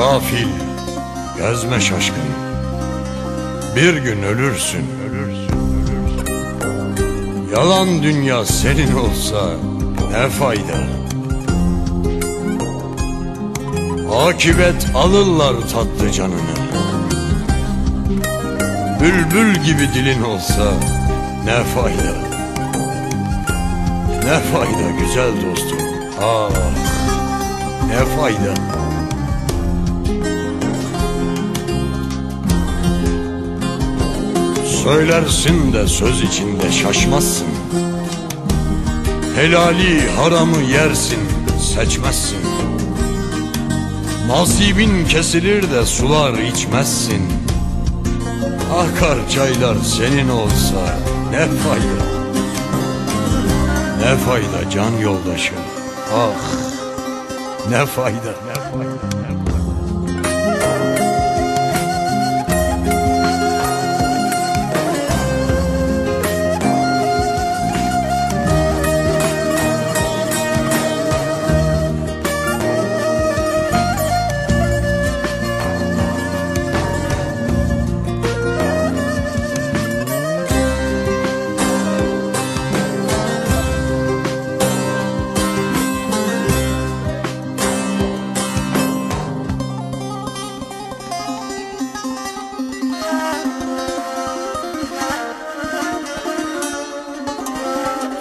Gafil, gezme şaşkın. Bir gün ölürsün. Yalan dünya senin olsa ne fayda? Akibet alırlar tatlı canını. Bülbül gibi dilin olsa ne fayda? Ne fayda güzel dostum, ah ne fayda? Söylersin de söz içinde şaşmazsın. Helali haramı yersin, seçmezsin. Nasibin kesilir de sular içmezsin. Akar çaylar senin olsa ne fayda? Ne fayda can yoldaşım, ah ne fayda, ne fayda, ne fayda.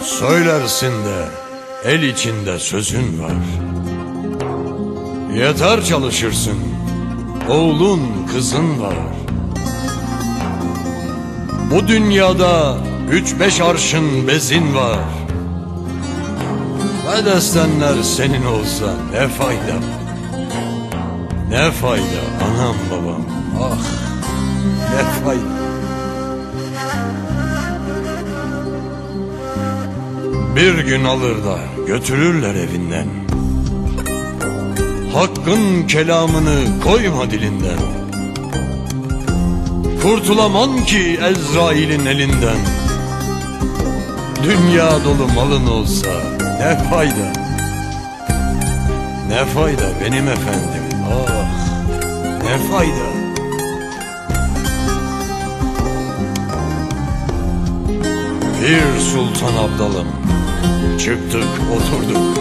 Söylersin de el içinde sözün var. Yeter çalışırsın, oğlun kızın var. Bu dünyada 3-5 arşın bezin var. Ve destenler senin olsa ne fayda? Ne fayda anam babam, ah ne fayda? Bir gün alır da götürürler evinden. Hakkın kelamını koyma dilinden. Kurtulamam ki Ezrail'in elinden. Dünya dolu malın olsa ne fayda? Ne fayda benim efendim, ah ne fayda? Bir Sultan Abdalım, çıktık oturduk.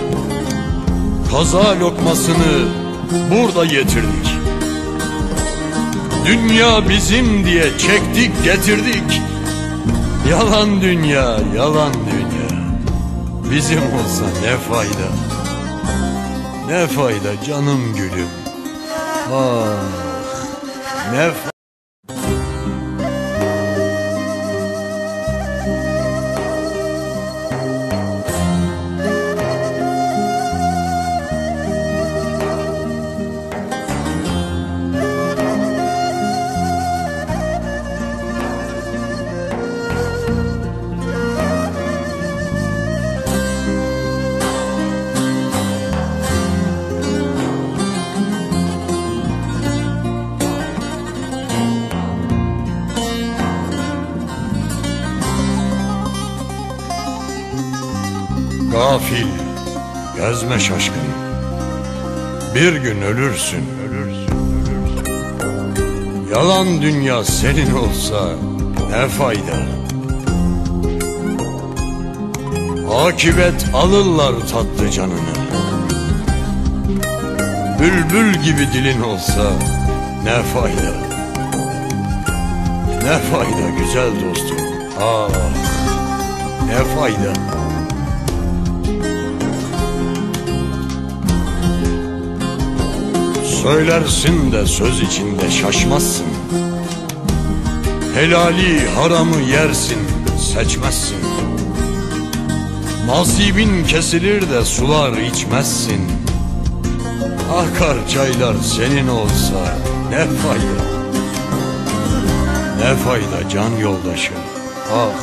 Kaza lokmasını burada getirdik. Dünya bizim diye çektik getirdik. Yalan dünya, yalan dünya. Bizim olsa ne fayda? Ne fayda canım gülüm, ah ne fayda? Gafil, gezme şaşkın. Bir gün ölürsün. Yalan dünya senin olsa ne fayda? Akibet alırlar tatlı canını. Bülbül gibi dilin olsa ne fayda? Ne fayda güzel dostum, ah ne fayda? Söylersin de söz içinde şaşmazsın. Helali haramı yersin, seçmezsin. Nasibin kesilir de sular içmezsin. Akar çaylar senin olsa ne fayda? Ne fayda can yoldaşım, ah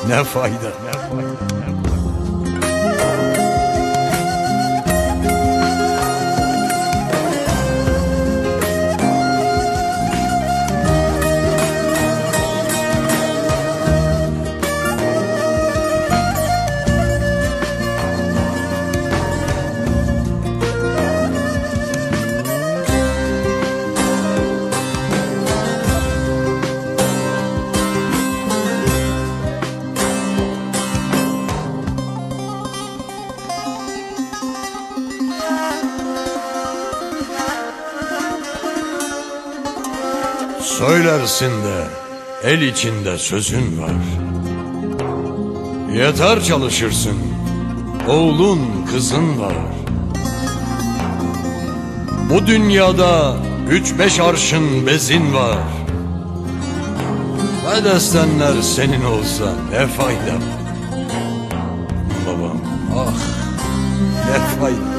ne fayda, ne fayda, ne fayda? Söylersin de el içinde sözün var. Yeter çalışırsın, oğlun kızın var. Bu dünyada 3-5 arşın bezin var. Ve destenler senin olsa ne fayda? Babam, ah ne fayda?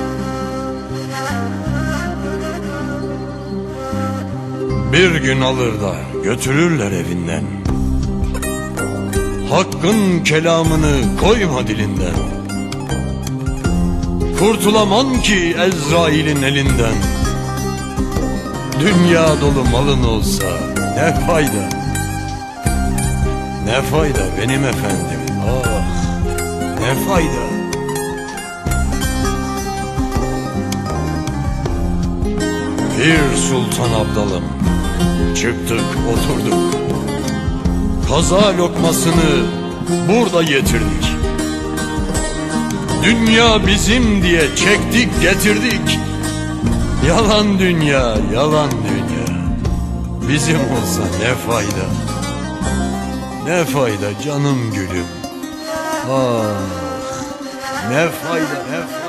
Bir gün alır da götürürler evinden. Hakkın kelamını koyma dilinden. Kurtulamam ki Ezrail'in elinden. Dünya dolu malın olsa ne fayda? Ne fayda benim efendim, ah ne fayda? Bir Sultan Abdalım, çıktık oturduk. Kaza lokmasını burada getirdik. Dünya bizim diye çektik getirdik. Yalan dünya, yalan dünya. Bizim olsa ne fayda? Ne fayda canım gülüm? Ah, ne fayda, ne fayda?